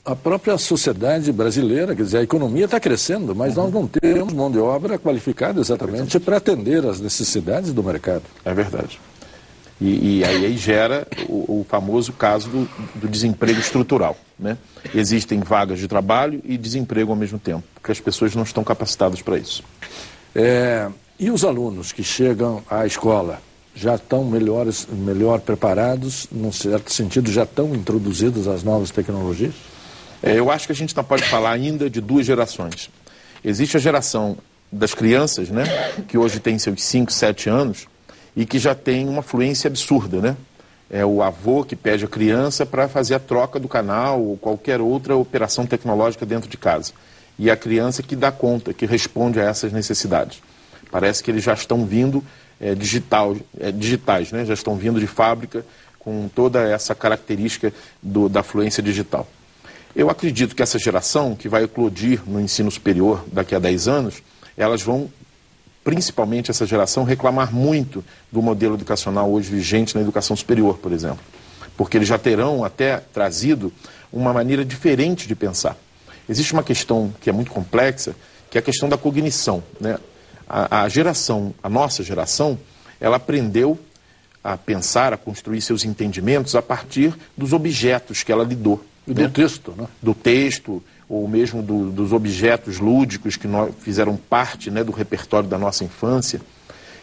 A própria sociedade brasileira, quer dizer, a economia está crescendo, mas nós não temos mão de obra qualificada exatamente para atender às necessidades do mercado. É verdade. E aí gera o famoso caso do desemprego estrutural, né? Existem vagas de trabalho e desemprego ao mesmo tempo, porque as pessoas não estão capacitadas para isso. E os alunos que chegam à escola já estão melhor preparados, num certo sentido, já estão introduzidos às novas tecnologias? Eu acho que a gente não pode falar ainda de duas gerações. Existe a geração das crianças, né, que hoje tem seus 5, 7 anos e que já tem uma fluência absurda, né? É o avô que pede a criança para fazer a troca do canal ou qualquer outra operação tecnológica dentro de casa. E a criança que dá conta, que responde a essas necessidades. Parece que eles já estão vindo digitais, né? Já estão vindo de fábrica com toda essa característica da fluência digital. Eu acredito que essa geração, que vai eclodir no ensino superior daqui a 10 anos, elas vão, principalmente essa geração, reclamar muito do modelo educacional hoje vigente na educação superior, por exemplo. Porque eles já terão até trazido uma maneira diferente de pensar. Existe uma questão que é muito complexa, que é a questão da cognição, né? A nossa geração, ela aprendeu a pensar, a construir seus entendimentos a partir dos objetos que ela lidou. E do texto, né? Do texto, ou mesmo dos objetos lúdicos que fizeram parte, né, do repertório da nossa infância.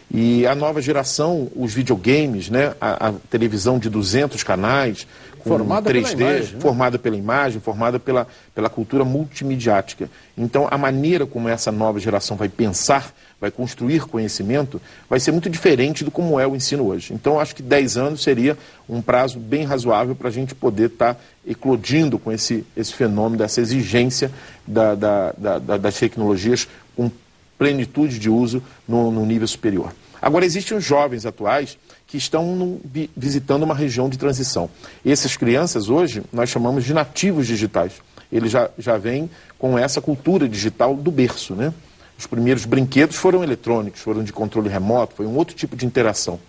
E a nova geração, os videogames, né, a televisão de 200 canais, com formada 3D, pela imagem, né? formada pela imagem, formada pela cultura multimediática. Então, a maneira como essa nova geração vai pensar, vai construir conhecimento, vai ser muito diferente do como é o ensino hoje. Então, acho que 10 anos seria um prazo bem razoável para a gente poder estar eclodindo com esse fenômeno, dessa exigência das tecnologias com plenitude de uso no nível superior. Agora, existem os jovens atuais que estão visitando uma região de transição. Essas crianças hoje nós chamamos de nativos digitais. Eles já vêm com essa cultura digital do berço, né? Os primeiros brinquedos foram eletrônicos, foram de controle remoto, foi um outro tipo de interação.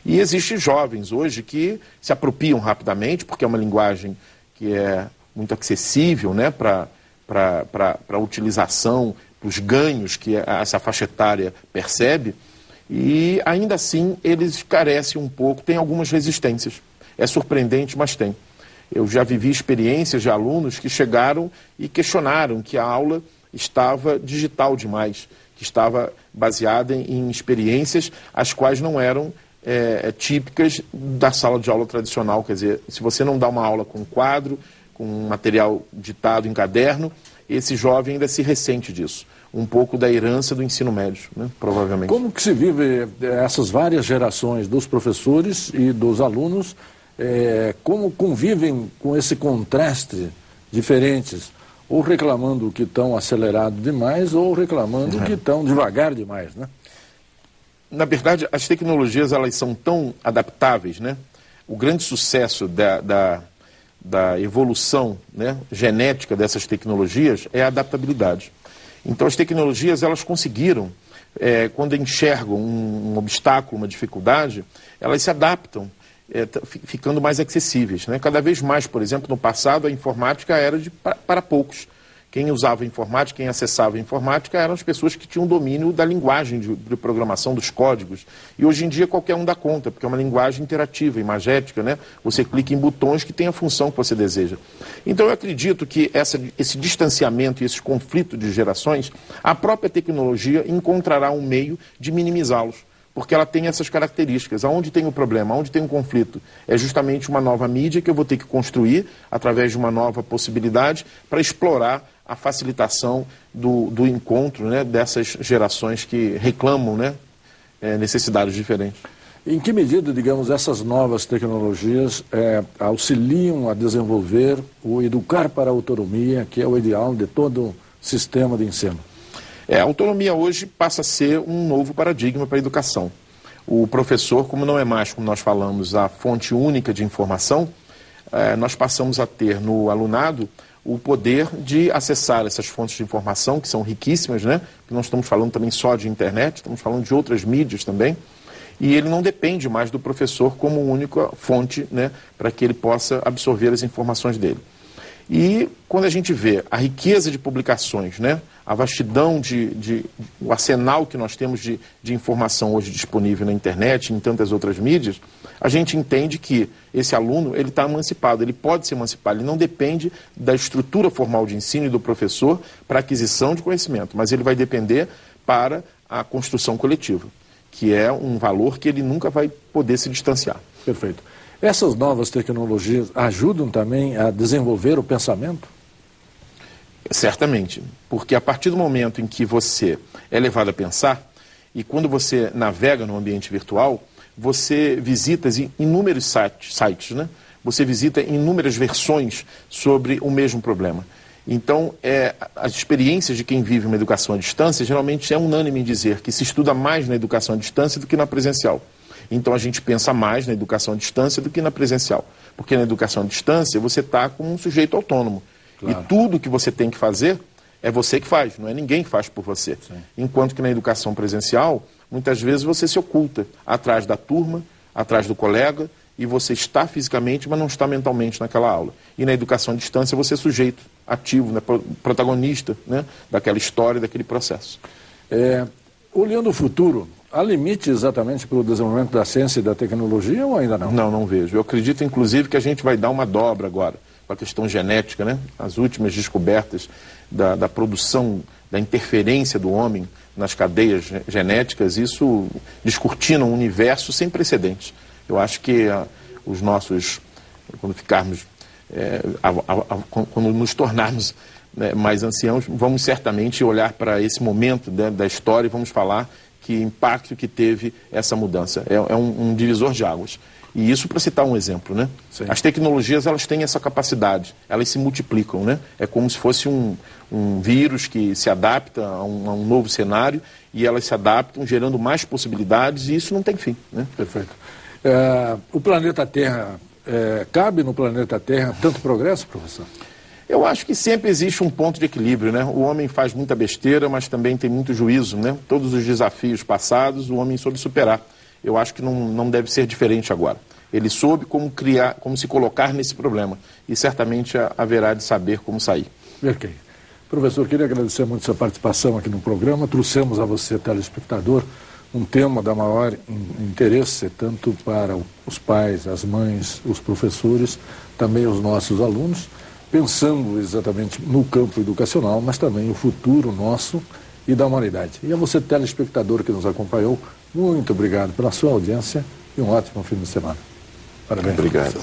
E existem jovens hoje que se apropriam rapidamente, porque é uma linguagem que é muito acessível, né, para a utilização, para os ganhos que essa faixa etária percebe, e ainda assim eles carecem um pouco, tem algumas resistências. É surpreendente, mas tem. Eu já vivi experiências de alunos que chegaram e questionaram que a aula estava digital demais, que estava baseada em experiências as quais não eram típicas da sala de aula tradicional. Quer dizer, se você não dá uma aula com quadro, com material ditado em caderno, esse jovem ainda se ressente disso. Um pouco da herança do ensino médio, né? Provavelmente. Como que se vive essas várias gerações dos professores e dos alunos, como convivem com esse contraste diferentes, ou reclamando que estão acelerados demais, ou reclamando que estão devagar demais, né? Na verdade, as tecnologias, elas são tão adaptáveis, né? O grande sucesso da evolução, né, genética dessas tecnologias é a adaptabilidade. Então, as tecnologias, elas conseguiram, quando enxergam um obstáculo, uma dificuldade, elas se adaptam, ficando mais acessíveis, né? Cada vez mais, por exemplo, no passado, a informática era para poucos. Quem usava a informática, quem acessava a informática eram as pessoas que tinham domínio da linguagem de programação, dos códigos. E hoje em dia qualquer um dá conta, porque é uma linguagem interativa, imagética, né? Você clica em botões que têm a função que você deseja. Então eu acredito que esse distanciamento e esse conflito de gerações, a própria tecnologia encontrará um meio de minimizá-los. Porque ela tem essas características. Aonde tem o problema, aonde tem um conflito, é justamente uma nova mídia que eu vou ter que construir através de uma nova possibilidade para explorar a facilitação do encontro, né, dessas gerações que reclamam, né, necessidades diferentes. Em que medida, digamos, essas novas tecnologias auxiliam a desenvolver o educar para a autonomia, que é o ideal de todo sistema de ensino? A autonomia hoje passa a ser um novo paradigma para a educação. O professor, como não é mais, como nós falamos, a fonte única de informação, nós passamos a ter no alunado o poder de acessar essas fontes de informação, que são riquíssimas, né? Que não estamos falando também só de internet, estamos falando de outras mídias também. E ele não depende mais do professor como única fonte, né, para que ele possa absorver as informações dele. E quando a gente vê a riqueza de publicações, né, a vastidão o arsenal que nós temos de informação hoje disponível na internet e em tantas outras mídias, a gente entende que esse aluno ele está emancipado, ele pode se emancipar, ele não depende da estrutura formal de ensino e do professor para aquisição de conhecimento, mas ele vai depender para a construção coletiva, que é um valor que ele nunca vai poder se distanciar. Perfeito. Essas novas tecnologias ajudam também a desenvolver o pensamento? Certamente, porque a partir do momento em que você é levado a pensar, e quando você navega no ambiente virtual, você visita inúmeros sites, né? Você visita inúmeras versões sobre o mesmo problema. Então, as experiências de quem vive uma educação à distância, geralmente é unânime em dizer que se estuda mais na educação à distância do que na presencial. Então, a gente pensa mais na educação à distância do que na presencial. Porque na educação à distância, você está como um sujeito autônomo. Claro. E tudo que você tem que fazer é você que faz, não é ninguém que faz por você. Sim. Enquanto que na educação presencial, muitas vezes você se oculta atrás da turma, atrás do colega, e você está fisicamente, mas não está mentalmente naquela aula. E na educação à distância você é sujeito ativo, né, protagonista, né, daquela história, daquele processo. Olhando o futuro, há limite exatamente para o desenvolvimento da ciência e da tecnologia ou ainda não? Não vejo. Eu acredito, inclusive, que a gente vai dar uma dobra agora com a questão genética, né? As últimas descobertas da produção, da interferência do homem nas cadeias genéticas, isso descortina um universo sem precedentes. Eu acho que os nossos, quando ficarmos, quando nos tornarmos, né, mais anciãos, vamos certamente olhar para esse momento, né, da história e vamos falar que impacto que teve essa mudança. É um divisor de águas. E isso para citar um exemplo, né? Sim. As tecnologias, elas têm essa capacidade, elas se multiplicam, né? É como se fosse um vírus que se adapta a um novo cenário e elas se adaptam, gerando mais possibilidades e isso não tem fim, né? Perfeito. O planeta Terra, cabe no planeta Terra tanto progresso, professor? Eu acho que sempre existe um ponto de equilíbrio, né? O homem faz muita besteira, mas também tem muito juízo, né? Todos os desafios passados, o homem soube superar. Eu acho que não deve ser diferente agora. Ele soube como se colocar nesse problema. E certamente haverá de saber como sair. Ok. Professor, queria agradecer muito a sua participação aqui no programa. Trouxemos a você, telespectador, um tema da maior interesse, tanto para os pais, as mães, os professores, também os nossos alunos, pensando exatamente no campo educacional, mas também o futuro nosso e da humanidade. E a você, telespectador que nos acompanhou, muito obrigado pela sua audiência e um ótimo fim de semana. Parabéns. Obrigado.